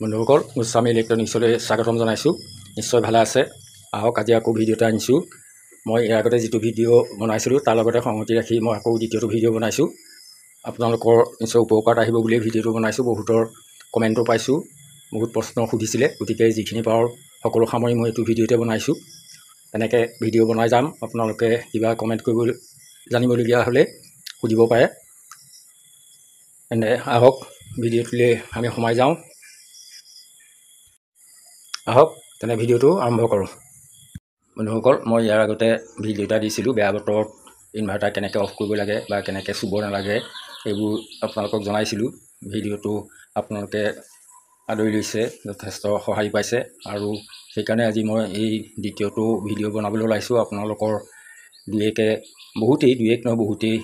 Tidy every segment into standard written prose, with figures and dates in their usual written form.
বন্ধুসকল গোস্বামী ইলেক্ট্ৰনিক্সলৈ স্বাগতম জনাইছোঁ। নিশ্চয় ভালে আছে। আহক আজি আকৌ ভিডিঅ' এটা আনিছোঁ। মই ইয়াৰ আগতে যিটো ভিডিঅ' বনাইছিলোঁ তাৰ লগতে সংগতি ৰাখি মই আকৌ দ্বিতীয়টো ভিডিঅ' বনাইছোঁ। আপোনালোকৰ নিশ্চয় উপকাৰত আহিব বুলি ভিডিঅ'টো বনাইছোঁ। বহুতৰ কমেণ্টো পাইছোঁ, বহুত প্ৰশ্ন সুধিছিলে, গতিকে যিখিনি পাওঁ সকলো সামৰি মই এইটো ভিডিঅ'তে বনাইছোঁ। এনেকৈ ভিডিঅ' বনাই যাম। আপোনালোকে কিবা কমেণ্ট কৰিব জানিবলগীয়া হ'লে সুধিব পাৰে। এনে আহক ভিডিঅ'টোলৈ আমি সোমাই যাওঁ। আহক তেনে ভিডিঅ'টো আৰম্ভ কৰোঁ। বন্ধুসকল, মই ইয়াৰ আগতে ভিডিঅ' এটা দিছিলোঁ, বেয়া বতৰত ইনভাৰ্টাৰ কেনেকৈ অফ কৰিব লাগে বা কেনেকৈ চুব নালাগে এইবোৰ আপোনালোকক জনাইছিলোঁ। ভিডিঅ'টো আপোনালোকে আদৰি লৈছে, যথেষ্ট সহায় পাইছে, আৰু সেইকাৰণে আজি মই এই দ্বিতীয়টো ভিডিঅ' বনাবলৈ ওলাইছোঁ। আপোনালোকৰ দুই এক নহয় বহুতেই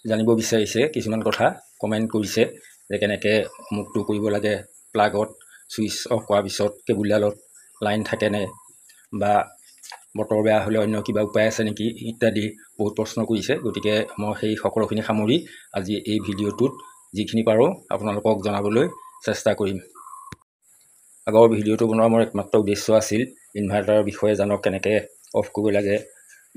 জানিব বিচাৰিছে কিছুমান কথা, কমেণ্ট কৰিছে যে কেনেকৈ অমুকটো কৰিব লাগে, প্লাগত ছুইচ অফ কৰাৰ পিছত কেবুলডালত লাইন থাকেনে, বা বতৰ বেয়া হ'লে অন্য কিবা উপায় আছে নেকি ইত্যাদি বহুত প্ৰশ্ন কৰিছে। গতিকে মই সেই সকলোখিনি সামৰি আজি এই ভিডিঅ'টোত যিখিনি পাৰোঁ আপোনালোকক জনাবলৈ চেষ্টা কৰিম। আগৰ ভিডিঅ'টো বনোৱাৰ মোৰ একমাত্ৰ উদ্দেশ্য আছিল ইনভাৰ্টাৰৰ বিষয়ে জানক, কেনেকৈ অফ কৰিব লাগে,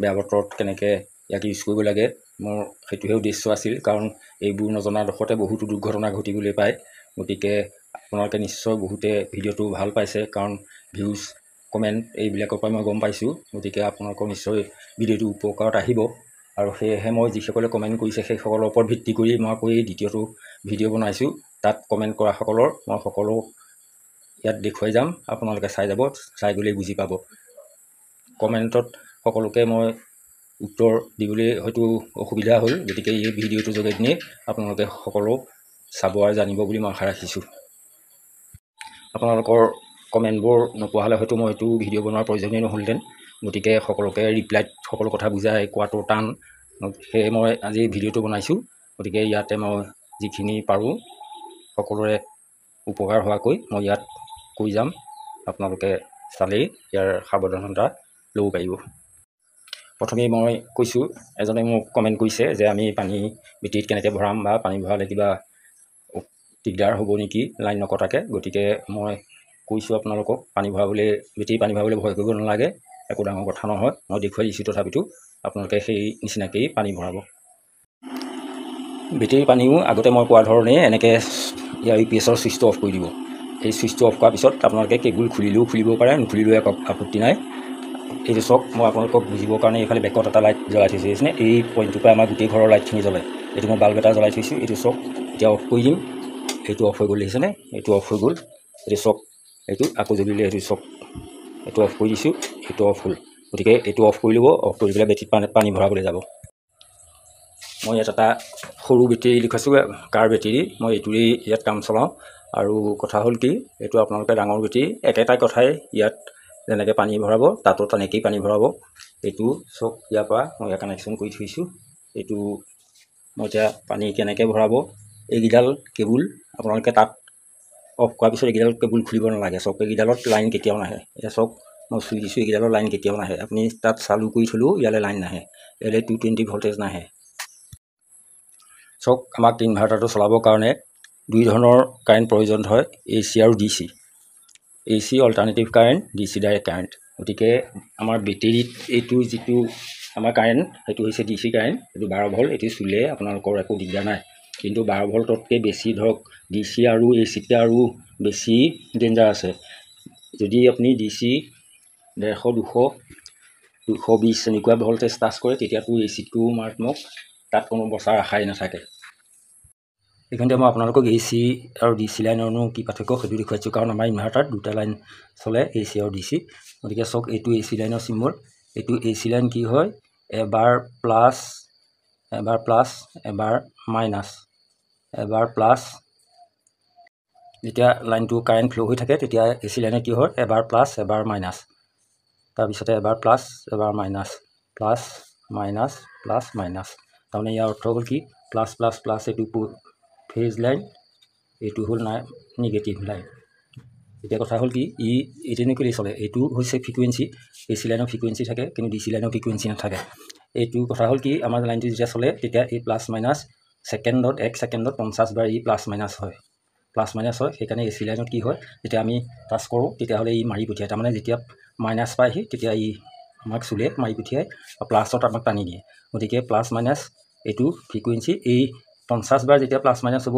বেয়া বতৰত কেনেকৈ ইয়াক ইউজ কৰিব লাগে। মোৰ সেইটোহে উদ্দেশ্য আছিল, কাৰণ এইবোৰ নজনাৰ দোষতে বহুতো দুৰ্ঘটনা ঘটিবলৈ পায়। গতিকে আপোনালোকে নিশ্চয় বহুতে ভিডিঅ'টো ভাল পাইছে, কাৰণ ভিউজ কমেণ্ট এইবিলাকৰ পৰা মই গম পাইছোঁ। গতিকে আপোনালোকৰ নিশ্চয় ভিডিঅ'টো উপকাৰত আহিব, আৰু সেয়েহে মই যিসকলে কমেণ্ট কৰিছে সেইসকলৰ ওপৰত ভিত্তি কৰি মই আকৌ এই দ্বিতীয়টো ভিডিঅ' বনাইছোঁ। তাত কমেণ্ট কৰাসকলৰ মই সকলো ইয়াত দেখুৱাই যাম, আপোনালোকে চাই যাব, চাই গ'লেই বুজি পাব। কমেণ্টত সকলোকে মই উত্তৰ দিবলৈ হয়তো অসুবিধা হ'ল, গতিকে এই ভিডিঅ'টোৰ যোগেদিয়ে আপোনালোকে সকলো চাব আৰু জানিব বুলি মই আশা ৰাখিছোঁ। আপোনালোকৰ কমেণ্টবোৰ নোপোৱা হ'লে হয়তো মই এইটো ভিডিঅ' বনোৱাৰ প্ৰয়োজনেই নহ'লহেঁতেন। গতিকে সকলোকে ৰিপ্লাইত সকলো কথা বুজাই কোৱাটো টান, সেয়ে মই আজি ভিডিঅ'টো বনাইছোঁ। গতিকে ইয়াতে মই যিখিনি পাৰোঁ সকলোৰে উপকাৰ হোৱাকৈ মই ইয়াত কৈ যাম, আপোনালোকে চালেই ইয়াৰ সাৱধানতা ল'ব পাৰিব। প্ৰথমেই মই কৈছোঁ, এজনে মোক কমেণ্ট কৰিছে যে আমি পানী বেটেৰীত কেনেকৈ ভৰাম, বা পানী ভৰালে কিবা দিগদাৰ হ'ব নেকি লাইন নকটাকৈ। গতিকে মই কৈছোঁ আপোনালোকক, বেটেৰী পানী ভৰাবলৈ ভয় কৰিব নালাগে, একো ডাঙৰ কথা নহয়। মই দেখুৱাই দিছোঁ, তথাপিতো আপোনালোকে সেই নিচিনাকৈয়ে পানী ভৰাব। বেটেৰী পানীও আগতে মই কোৱা ধৰণে এনেকৈ ইয়াৰ UPS-ৰ ছুইচটো অফ কৰি দিব। এই ছুইচটো অফ কৰাৰ পিছত আপোনালোকে কেবুল খুলিলেও খুলিব পাৰে, নুখুলিলেও একো আপত্তি নাই। এইটো চাওক, মই আপোনালোকক বুজিবৰ কাৰণে এইফালে বেকত এটা লাইট জ্বলাই থৈছোঁ, দেখিছেনে? এই পইণ্টটোৰ পৰা আমাৰ গোটেই ঘৰৰ লাইটখিনি জ্বলে। এইটো মই বাল্ব এটা জ্বলাই থৈছোঁ, এইটো চাওক। এতিয়া অফ কৰি দিম, এইটো অফ হৈ গ'ল, দেখিছেনে? এইটো অফ হৈ গ'ল, এইটো চাওক। এইটো আকৌ জ্বলিলে, এইটো চাওক। এইটো অফ কৰি দিছোঁ, এইটো অফ হ'ল। গতিকে এইটো অফ কৰি ল'ব, অফ কৰি পেলাই বেটেৰীত পানী ভৰাবলৈ যাব। মই ইয়াত এটা সৰু বেটেৰী দেখুৱাইছোঁ, কাৰ বেটেৰী। মই এইটোৰেই ইয়াত কাম চলাওঁ। আৰু কথা হ'ল কি, এইটো আপোনালোকে ডাঙৰ বেটেৰী, একেটা কথাই ইয়াত যেনেকৈ পানী ভৰাব তাতো তেনেকৈয়ে পানী ভৰাব। এইটো চব ইয়াৰ পৰা মই ইয়াত কানেকশ্যন কৰি থৈছোঁ। এইটো মই এতিয়া পানী কেনেকৈ ভৰাব, এইকেইডাল কেবুল আপোনালোকে তাত অফ কৰাৰ পিছত এইকেইডাল কেবুল খুলিব নালাগে। চব এইকেইডালত লাইন কেতিয়াও নাহে। এতিয়া চব মই চুই দিছোঁ, এইকেইডালৰ লাইন কেতিয়াও নাহে। আপুনি তাত চালু কৰি থ'লেও ইয়ালৈ লাইন নাহে, ইয়ালৈ 220 ভল্টেজ নাহে। চক, আমাক ইনভাৰ্টাৰটো চলাবৰ কাৰণে দুই ধৰণৰ কাৰেণ্ট প্ৰয়োজন হয়, AC আৰু DC। AC alternative current, DC direct current. গতিকে আমাৰ বেটেৰীত এইটো যিটো আমাৰ কাৰেণ্ট, সেইটো হৈছে DC কাৰেণ্ট। এইটো 12 ভল্ট। এইটো চুলে আপোনালোকৰ একো দিগদাৰ নাই। কিন্তু 12 ভল্টতকৈ বেছি ধৰক DC আৰু AC-তকৈ আৰু বেছি ডেঞ্জাৰ আছে। যদি আপুনি DC 150, 200, 220 এনেকুৱা ভল্টেজ টাচ কৰে, তেতিয়াতো AC-টোও মাৰাত্মক, তাত কোনো বচাৰ আশাই নাথাকে। এইখিনিতে মই আপোনালোকক AC আৰু DC লাইনৰনো কি পাৰ্থক্য সেইটো দেখুৱাইছোঁ, কাৰণ আমাৰ ইনভাৰ্টাৰত দুটা লাইন চলে, AC আৰু DC। গতিকে চাওক, এইটো AC লাইনৰ চিম্বল। এইটো AC লাইন কি হয়, এবাৰ প্লাছ, এবাৰ মাইনাছ, এবাৰ প্লাছ। যেতিয়া লাইনটো কাৰেণ্ট ফ্ল' হৈ থাকে তেতিয়া AC লাইনে কি হয়, এবাৰ প্লাছ এবাৰ মাইনাছ, তাৰপিছতে এবাৰ প্লাছ এবাৰ minus, plus minus, plus minus. তাৰমানে ইয়াৰ অৰ্থ হ'ল কি, প্লাছ প্লাছ প্লাছ এইটো ফেজ লাইন, এইটো হ'ল নিগেটিভ লাইন। এতিয়া কথা হ'ল কি, এই তেনেকৈয়ে চলে। এইটো হৈছে ফ্ৰিকুৱেঞ্চি, AC লাইনৰ ফ্ৰিকুৱেঞ্চি থাকে, কিন্তু DC লাইনৰ ফ্ৰিকুৱেঞ্চি নাথাকে। এইটো কথা হ'ল কি, আমাৰ লাইনটো যেতিয়া চলে তেতিয়া এই প্লাছ মাইনাছ ছেকেণ্ডত, 1 ছেকেণ্ডত 50 বাৰ ই প্লাছ মাইনাছ হয়। প্লাছ মাইনাছ হয় সেইকাৰণে AC লাইনত কি হয় যেতিয়া আমি টাচ কৰোঁ তেতিয়াহ'লে ই মাৰি পঠিয়ায় তাৰমানে যেতিয়া মাইনাছ পায়হি তেতিয়া ই আমাক চুলে মাৰি পঠিয়াই প্লাছত আমাক টানি দিয়ে গতিকে প্লাছ মাইনাছ এইটো ফ্ৰিকুৱেঞ্চি এই 50 বাৰ যেতিয়া প্লাছ মাইনাছ হ'ব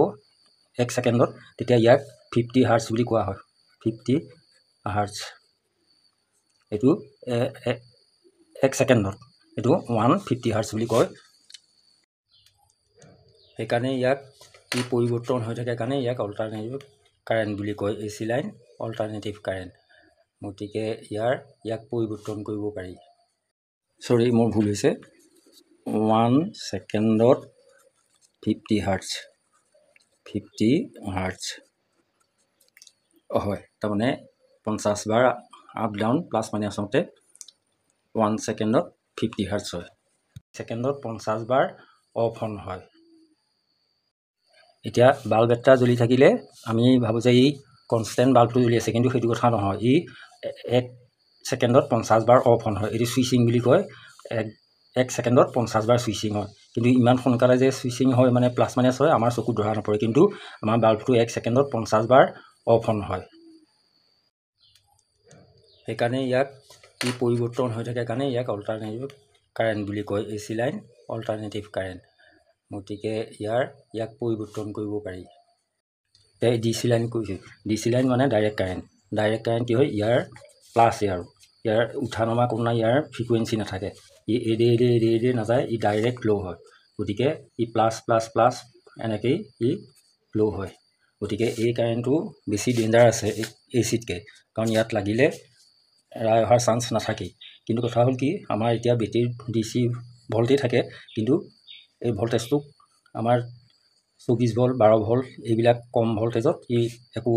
1 ছেকেণ্ডত তেতিয়া ইয়াক 50 হাৰ্টছ বুলি কোৱা হয় 50 হাৰ্টছ এইটো 1 ছেকেণ্ডত এইটো 150 হাৰ্টছ বুলি কয় সেইকাৰণে ইয়াক ই পৰিৱৰ্তন হৈ থাকে কাৰণে ইয়াক অল্টাৰনেটিভ কাৰেণ্ট বুলি কয় AC লাইন অল্টাৰনেটিভ কাৰেণ্ট গতিকে ইয়াক পৰিৱৰ্তন কৰিব পাৰি সৰি মোৰ ভুল হৈছে 1 ছেকেণ্ডত 50 হাৰ্টছ হয় তাৰমানে 50 বাৰ আপ ডাউন প্লাছ মাইনাছ হওঁতে 1 ছেকেণ্ডত 50 হাৰ্টছ হয় ছেকেণ্ডত 50 বাৰ অফ অন হয় এতিয়া বাল্ব এটা জ্বলি থাকিলে আমি ভাবোঁ যে ই কনষ্টেণ্ট বাল্বটো জ্বলি আছে কিন্তু সেইটো কথা নহয় ই 1 ছেকেণ্ডত 50 বাৰ অফ অন হয় এইটো চুইচিং বুলি কয় 1 ছেকেণ্ডত 50 বাৰ চুইচিং হয় কিন্তু ইমান সোনকালে যে চুইচিং হয় মানে প্লাছ মাইনাছ হয় আমাৰ চকুত ধৰা নপৰে কিন্তু আমাৰ বাল্বটো 1 ছেকেণ্ডত 50 বাৰ অফ অন হয় সেইকাৰণে ইয়াক ই পৰিৱৰ্তন হৈ থাকে কাৰণে ইয়াক অল্টাৰনেটিভ কাৰেণ্ট বুলি কয় AC লাইন অল্টাৰনেটিভ কাৰেণ্ট গতিকে ইয়াক পৰিৱৰ্তন কৰিব পাৰি এতিয়া DC লাইন কৈছোঁ DC লাইন মানে ডাইৰেক্ট কাৰেণ্ট কি হয় ইয়াৰ প্লাছ ইয়াৰ উঠা নমা কোনো নাই ইয়াৰ ফ্ৰিকুৱেঞ্চি নাথাকে ই এডে নাযায় ই ডাইৰেক্ট ল' হয় গতিকে ই প্লাছ প্লাছ প্লাছ এনেকৈয়ে ই ল' হয় গতিকে এই কাৰেণ্টটো বেছি ডেঞ্জাৰ আছে ACতকৈ কাৰণ ইয়াত লাগিলে এৰাই অহাৰ চান্স নাথাকেই কিন্তু কথা হ'ল কি আমাৰ এতিয়া বেটেৰীত DC ভল্টেই থাকে কিন্তু এই ভল্টেজটোক আমাৰ 24 ভল্ট 12 ভল্ট এইবিলাক কম ভল্টেজত ই একো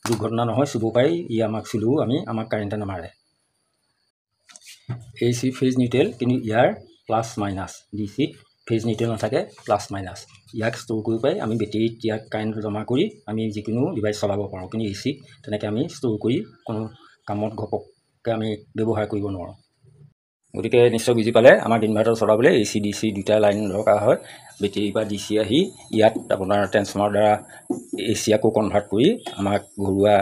দুৰ্ঘটনা নহয় চুব পাৰি ই আমাক চুলেও আমাক কাৰেণ্টে নামাৰে AC ফেজ নিউট্ৰেল কিন্তু ইয়াৰ প্লাছ মাইনাছ DCত ফেজ নিউট্ৰেল নাথাকে প্লাছ মাইনাছ ইয়াক ষ্ট'ৰ কৰিব পাৰি আমি বেটেৰীত ইয়াক কাৰেণ্ট জমা কৰি আমি যিকোনো ডিভাইচ চলাব পাৰোঁ কিন্তু ACত তেনেকৈ আমি ষ্ট'ৰ কৰি কোনো কামত ঘপককৈ আমি ব্যৱহাৰ কৰিব নোৱাৰোঁ গতিকে নিশ্চয় বুজি পালে আমাক ইনভাৰ্টাৰ চলাবলৈ AC DC দুটা লাইন দৰকাৰ হয় বেটেৰীৰ পৰা DC আহি ইয়াত আপোনাৰ ট্ৰেন্সফৰ্মাৰৰ দ্বাৰা AC আকৌ কনভাৰ্ট কৰি আমাক ঘৰুৱা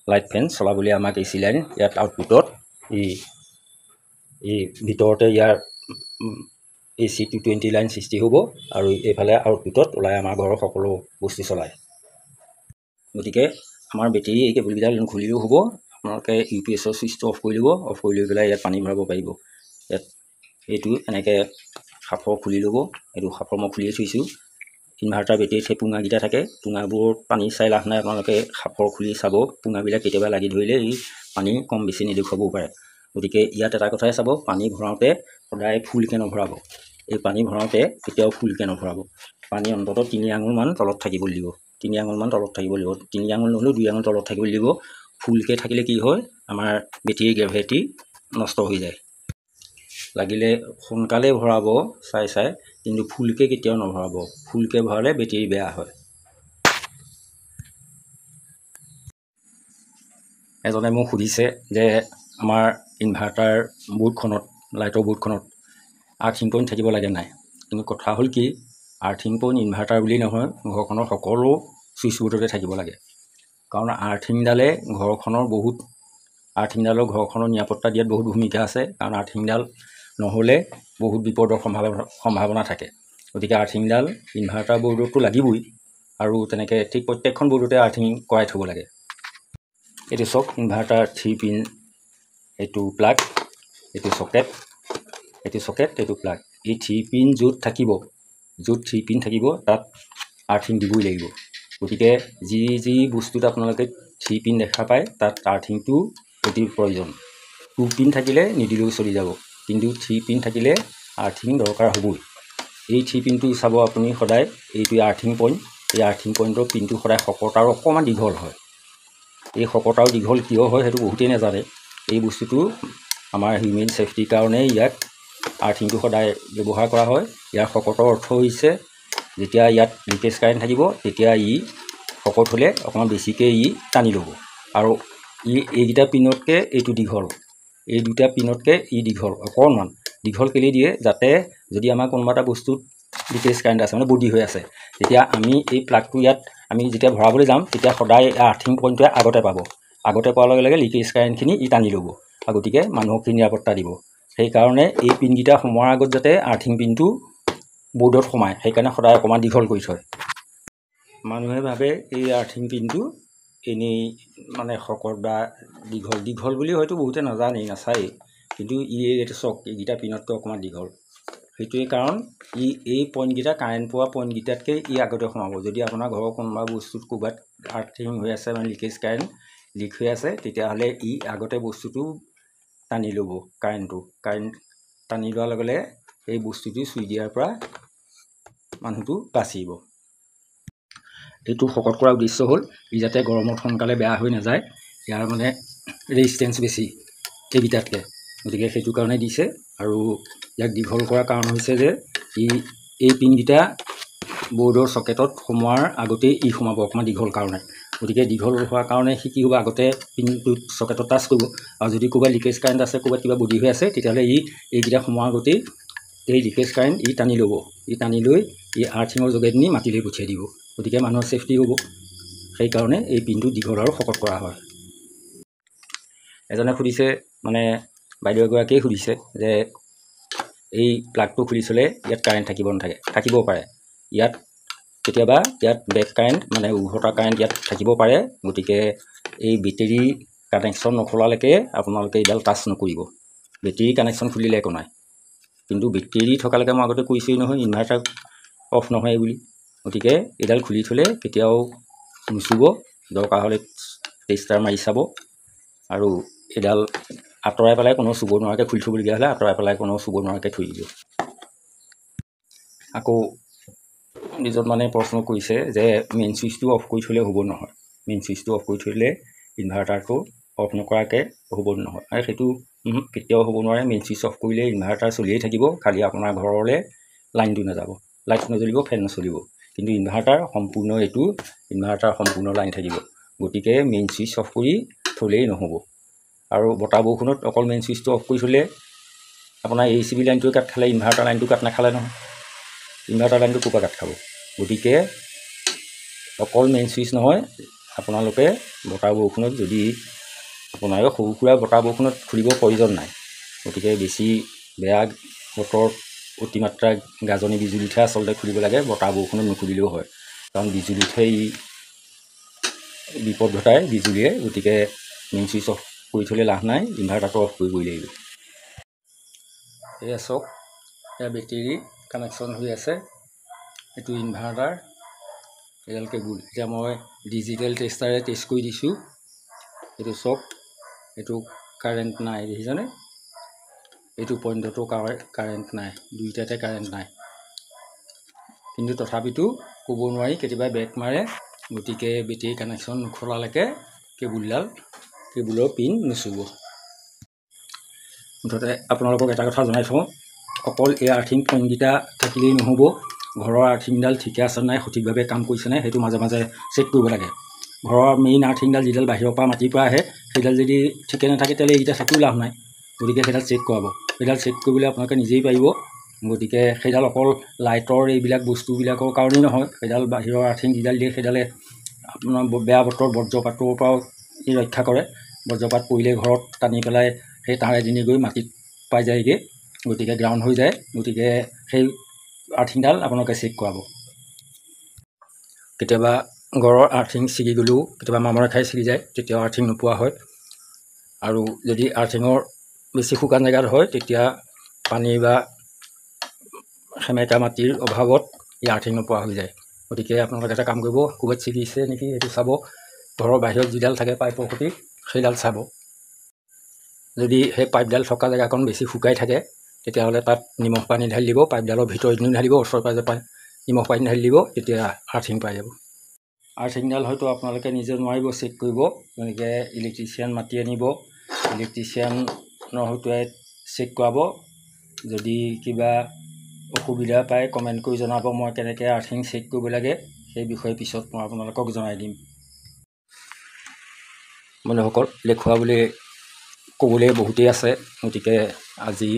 লাইট ফেন চলাবলৈ আমাক AC লাইন ইয়াত আউটপুটত এই ভিতৰতে ইয়াৰ AC 220 লাইন সৃষ্টি হ'ব আৰু এইফালে আউটপুটত ওলাই আমাৰ ঘৰৰ সকলো বস্তু চলায় গতিকে আমাৰ বেটেৰী এই কেবলকেইডাল খুলিলেও হ'ব আপোনালোকে UPSৰ ছুইচটো অফ কৰি ল'ব অফ কৰি লৈ পেলাই ইয়াত পানী ভৰাব পাৰিব ইয়াত এইটো এনেকৈ সাফৰ খুলি ল'ব এইটো সাফৰ মই খুলিয়ে থৈছোঁ ইনভাৰ্টাৰ বেটেৰীত সেই পুঙাকেইটা থাকে পুঙাবোৰত পানী চাই লাভ নাই আপোনালোকে সাফৰ খুলি চাব পুঙাবিলাক কেতিয়াবা লাগি ধৰিলে এই পানী কম বেছি নেদেখুৱাবও পাৰে গতিকে ইয়াত এটা কথাই চাব পানী ভৰাওঁতে সদায় ফুলকৈ নভৰাব এই পানী ভৰাওঁতে কেতিয়াও ফুলকৈ নভৰাব পানী অন্ততঃ 3 আঙুলমান তলত থাকিব লাগিব 3 আঙুলমান তলত থাকিব লাগিব 3 আঙুল নহ'লেও 2 আঙুল তলত থাকিব লাগিব ফুলকৈ থাকিলে কি হয় আমাৰ বেটেৰীৰ গ্ৰেভিটি নষ্ট হৈ যায় লাগিলে সোনকালে ভৰাব চাই কিন্তু ফুলকৈ কেতিয়াও নভৰাব ফুলকৈ ভৰালে বেটেৰী বেয়া হয় এজনে মোক সুধিছে যে আমাৰ ইনভাৰ্টাৰ বোৰ্ডখনত লাইটৰ বোৰ্ডখনত আৰ্থিং পইণ্ট থাকিব লাগে নাই কিন্তু কথা হ'ল কি আৰ্থিং পইণ্ট ইনভাৰ্টাৰ বুলি নহয় ঘৰখনৰ সকলো ছুইচ বোৰ্ডতে থাকিব লাগে কাৰণ আৰ্থিংডালে আৰ্থিংডালৰ ঘৰখনৰ নিৰাপত্তা দিয়াত বহুত ভূমিকা আছে কাৰণ আৰ্থিংডাল নহ'লে বহুত বিপদৰ সম্ভাৱনা থাকে গতিকে আৰ্থিংডাল ইনভাৰ্টাৰ বোৰ্ডতো লাগিবই আৰু তেনেকৈ ঠিক প্ৰত্যেকখন বোৰ্ডতে আৰ্থিং কৰাই থ'ব লাগে এইটো চাওক ইনভাৰ্টাৰ 3 পিন এইটো প্লাগ এইটো চকেট এইটো প্লাগ এই 3 পিন য'ত 3 পিন থাকিব তাত আৰ্থিং দিবই লাগিব গতিকে যি বস্তুত আপোনালোকে 3 পিন দেখা পায় তাত আৰ্থিংটো অতি প্ৰয়োজন 2 পিন থাকিলে নিদিলেও চলি যাব কিন্তু 3 পিন থাকিলে আৰ্থিং দৰকাৰ হ'বই এই 3 পিনটো চাব আপুনি সদায় এইটো আৰ্থিং পইণ্ট এই আৰ্থিং পইণ্টৰ পিনটো সদায় শকত আৰু অকণমান দীঘল হয় এই শকত আৰু দীঘল কিয় হয় সেইটো বহুতেই নাজানে এই বস্তুটো আমাৰ হিউমেন ছেফটিৰ কাৰণে ইয়াক আৰ্থিংটো সদায় ব্যৱহাৰ কৰা হয় ইয়াৰ শকতৰ অৰ্থ হৈছে যেতিয়া ইয়াত লিকেজ কাৰেণ্ট থাকিব তেতিয়া ই শকত হ'লে অকণমান বেছিকৈ ই টানি ল'ব আৰু এইকেইটা পিনতকৈ এইটো দীঘল এই দুটা পিনতকৈ ই দীঘল অকণমান দীঘল কেলৈ দিয়ে যাতে যদি আমাৰ কোনোবা এটা বস্তুত লিকেজ কাৰেণ্ট আছে মানে বডি হৈ আছে তেতিয়া আমি এই প্লাগটো ইয়াত আমি যেতিয়া ভৰাবলৈ যাম তেতিয়া সদায় আৰ্থিং পইণ্টটোৱে আগতে পাব আগতে পোৱাৰ লগে লগে লিকেজ কাৰেণ্টখিনি ই টানি ল'ব আৰু গতিকে মানুহক নিৰাপত্তা দিব সেইকাৰণে এই পিনকেইটা সোমোৱাৰ আগত যাতে আৰ্থিং পিনটো বৰ্ডত সোমায় সেইকাৰণে সদায় অকণমান দীঘল কৰি থয় মানুহে ভাবে এই আৰ্থিং পিনটো এনেই মানে শকত বা দীঘল বুলি হয়তো বহুতে নাজানেই নাচায়েই কিন্তু এইটো চক এইকেইটা পিনতকৈ অকণমান দীঘল সেইটোৱে কাৰণ এই পইণ্টকেইটা কাৰেণ্ট পোৱা পইণ্টকেইটাতকৈ আগতে সোমাব যদি আপোনাৰ ঘৰৰ কোনোবা বস্তুত ক'ৰবাত আৰ্থিং হৈ আছে মানে লিকেজ কাৰেণ্ট লিক হৈ আছে তেতিয়াহ'লে আগতে বস্তুটো টানি ল'ব কাৰেণ্ট টানি লোৱাৰ লগে লগে এই বস্তুটো চুই দিয়াৰ পৰা মানুহটো বাচিব এইটো শকত কৰাৰ উদ্দেশ্য হ'ল যাতে গৰমত সোনকালে বেয়া হৈ নাযায় ইয়াৰ মানে ৰেজিষ্টেঞ্চ বেছি এইকেইটাতকৈ গতিকে সেইটো কাৰণে দিছে আৰু ইয়াক দীঘল কৰাৰ কাৰণ হৈছে যে এই পিনকেইটা বৰ্ডৰ চকেটত সোমোৱাৰ আগতেই সোমাব অকণমান দীঘল কাৰণে গতিকে দীঘল হোৱাৰ কাৰণে কি হ'ব আগতে পিনটোত চকেটত টাচ কৰিব আৰু যদি ক'ৰবাত লিকেজ কাৰেণ্ট আছে ক'ৰবাত কিবা বডি হৈ আছে তেতিয়াহ'লে এইকেইটা সোমোৱাৰ আগতেই এই লিকেজ কাৰেণ্ট টানি ল'ব টানি লৈ আৰ্থিঙৰ যোগেদি নি মাটিলৈ পঠিয়াই দিব গতিকে মানুহৰ ছেফটি হ'ব সেইকাৰণে এই পিনটো দীঘল আৰু শকত কৰা হয় এজনে সুধিছে মানে বাইদেউ এগৰাকীয়ে সুধিছে যে এই প্লাগটো খুলি থ'লে ইয়াত কাৰেণ্ট থাকিব নাথাকে থাকিব পাৰে ইয়াত কেতিয়াবা বেক কাৰেণ্ট মানে উভতা কাৰেণ্ট ইয়াত থাকিব পাৰে গতিকে এই বেটেৰী কানেকশ্যন নখোলালৈকে আপোনালোকে এইডাল টাচ নকৰিব বেটেৰী কানেকশ্যন খুলিলে একো নাই কিন্তু বেটেৰী থকালৈকে মই আগতে কৈছোঁৱেই নহয় ইনভাৰ্টাৰ অফ নহয় বুলি গতিকে এইডাল খুলি থ'লে কেতিয়াও নুচুব দৰকাৰ হ'লে টেষ্টাৰ মাৰি চাব আৰু এইডাল আঁতৰাই পেলাই কোনো চুব নোৱাৰাকৈ খুলি থ'বলগীয়া হ'লে আঁতৰাই পেলাই কোনো চুব নোৱাৰাকৈ থৈ দিব আকৌ নিজন মানে প্ৰশ্ন কৰিছে যে মেইন ছুইচটো অফ কৰি থ'লে হ'ব নহয় মেইন ছুইচটো অফ কৰি থ'লে ইনভাৰ্টাৰটো অফ নকৰাকৈ হ'ব নহয় আৰু সেইটো কেতিয়াও হ'ব নোৱাৰে মেইন ছুইচ অফ কৰিলে ইনভাৰ্টাৰ চলিয়েই থাকিব খালি আপোনাৰ ঘৰলৈ লাইনটো নাযাব লাইট নজ্বলিব ফেন নচলিব কিন্তু ইনভাৰ্টাৰ সম্পূৰ্ণ লাইন থাকিব গতিকে মেইন ছুইচ অফ কৰি থ'লেই নহ'ব আৰু বতাহ বৰষুণত অকল মেইন ছুইচটো অফ কৰি থ'লে আপোনাৰ ACB লাইনটোৱে কাট খালে ইনভাৰ্টাৰ লাইনটো কাট নাখালে নহয় ইনভাৰ্টাৰ লাইনটো ক'ৰপৰা কাট খাব গতিকে অকল মেইন ছুইচ নহয় আপোনালোকে বতাহ বৰষুণত যদি আপোনালোকে সৰু সুৰা বতাহ বৰষুণত খুলিব প্ৰয়োজন নাই গতিকে বেছি বেয়া বতৰত অতিমাত্ৰা গাজনি বিজুলীতহে আচলতে খুলিব লাগে বতাহ বৰষুণত নুখুলিলেও হয় কাৰণ বিজুলীতহে বিপদ ঘটায় বিজুলীয়ে গতিকে মেইন ছুইচ অফ কৰি থ'লে লাভ নাই ইনভাৰ্টাৰটো অফ কৰিবই লাগিব এয়া চাওক এয়া বেটেৰী কানেকশ্যন হৈ আছে এইটো ইনভাৰ্টাৰ এডাল কেবুল এতিয়া মই ডিজিটেল টেষ্টাৰে টেষ্ট কৰি দিছোঁ এইটো চাওক এইটো কাৰেণ্ট নাই দেখিছেনে এইটো পইণ্টতো কাৰেণ্ট নাই দুইটাতে কাৰেণ্ট নাই কিন্তু তথাপিতো ক'ব নোৱাৰি কেতিয়াবা বেক মাৰে গতিকে বেটেৰী কানেকশ্যন নোখোলালৈকে কেবুলৰ পিন নুচুব মুঠতে আপোনালোকক এটা কথা জনাই থওঁ অকল এই আৰ্থিং পইণ্টকেইটা থাকিলেই নহ'ব ঘৰৰ আৰ্থিংডাল ঠিকে আছে নাই সঠিকভাৱে কাম কৰিছে নাই সেইটো মাজে মাজে চেক কৰিব লাগে ঘৰৰ মেইন আৰ্থিংডাল যিডাল বাহিৰৰ পৰা মাটিৰ পৰা আহে সেইডাল যদি ঠিকে নাথাকে তেতিয়াহ'লে এইকেইটা থাকিও লাভ নাই গতিকে সেইডাল চেক কৰাব সেইডাল চেক কৰিবলৈ আপোনালোকে নিজেই পাৰিব গতিকে সেইডাল অকল লাইটৰ এইবিলাক বস্তুবিলাকৰ কাৰণেই নহয় সেইডাল বাহিৰৰ আৰ্থিং যিডাল দিয়ে সেইডালে আপোনাৰ বেয়া বতৰ বজ্ৰপাতৰ পৰাও ৰক্ষা কৰে বজ্ৰপাত পৰিলে ঘৰত টানি পেলাই সেই তাঁৰেদিনে গৈ মাটিত পাই যায়গৈ গতিকে গ্ৰাউণ্ড হৈ যায় গতিকে সেই আৰ্থিংডাল আপোনালোকে চেক কৰাব কেতিয়াবা ঘৰৰ আৰ্থিং ছিগি গ'লেও কেতিয়াবা মামৰে খাই ছিগি যায় তেতিয়াও আৰ্থিং নোপোৱা হয় আৰু যদি আৰ্থিঙৰ বেছি শুকান জেগাত হয় তেতিয়া পানী বা সেমেকা মাটিৰ অভাৱত এই আৰ্থিং নোপোৱা হৈ যায় গতিকে আপোনালোকে এটা কাম কৰিব ক'ৰবাত ছিগিছে নেকি সেইটো চাব ঘৰৰ বাহিৰত যিডাল থাকে পাইপৰ সৈতে সেইডাল চাব যদি সেই পাইপডাল থকা জেগাকণ বেছি শুকাই থাকে তেতিয়াহ'লে তাত নিমখ পানী ঢালি দিব পাইপডালৰ ভিতৰদিনো ঢালিব ওচৰে পাঁজৰে নিমখ পানী ঢালি দিব তেতিয়া আৰ্থিং পাই যাব আৰ্থিংডাল হয়তো আপোনালোকে নিজে নোৱাৰিব চেক কৰিব গতিকে ইলেক্ট্ৰিচিয়ান মাতি আনিব ইলেক্ট্ৰিচিয়ানৰ হয়তো চেক কৰাব যদি কিবা অসুবিধা পায় কমেণ্ট কৰি জনাব মই কেনেকৈ আৰ্থিং চেক কৰিব লাগে সেই বিষয়ে পিছত মই আপোনালোকক জনাই দিম বন্ধুসকল দেখুৱাবলৈ ক'বলৈ বহুতেই আছে গতিকে আজি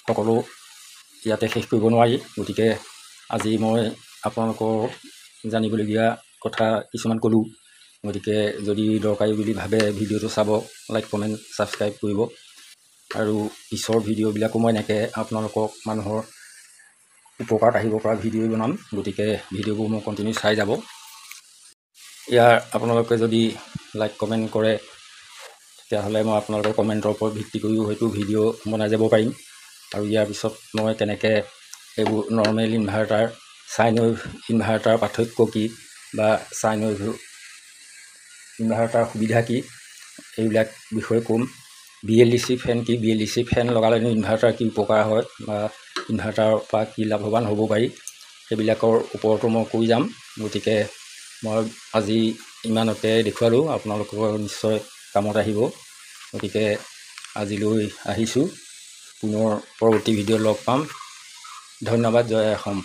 সকলো ইয়াতে শেষ কৰিব নোৱাৰি গতিকে আজি মই আপোনালোকক জানিবলগীয়া কথা কিছুমান ক'লোঁ। গতিকে যদি দৰকাৰী বুলি ভাবে ভিডিঅ'টো চাব, লাইক কমেণ্ট ছাবস্ক্ৰাইব কৰিব। আৰু পিছৰ ভিডিঅ'বিলাকো মই এনেকৈ আপোনালোকক মানুহৰ উপকাৰত আহিব পৰা ভিডিঅ' বনাম। গতিকে ভিডিঅ'বোৰ মই কণ্টিনিউ চাই যাব। ইয়াৰ আপোনালোকে যদি লাইক কমেণ্ট কৰে, তেতিয়াহ'লে মই আপোনালোকৰ কমেণ্টৰ ওপৰত ভিত্তি কৰিও হয়তো ভিডিঅ' বনাই যাব পাৰিম। আৰু ইয়াৰ পিছত মই কেনেকৈ এইবোৰ normal inverter, sign wave inverter পাৰ্থক্য কি, বা চাইন ৱেভ ইনভাৰ্টাৰ সুবিধা কি, এইবিলাক বিষয়ে ক'ম। BLDC ফেন কি, BLDC ফেন লগালেনো ইনভাৰ্টাৰ কি উপকাৰ হয়, বা ইনভাৰ্টাৰৰ পৰা কি লাভৱান হ'ব পাৰি, সেইবিলাকৰ ওপৰতো মই কৈ যাম। গতিকে মই আজি ইমানতে দেখুৱালোঁ, আপোনালোকৰ নিশ্চয় কামত আহিব। গতিকে আজিলৈ আহিছোঁ, পুনৰ পৰৱৰ্তী ভিডিঅ'ত লগ পাম। ধন্যবাদ। জয় অসম।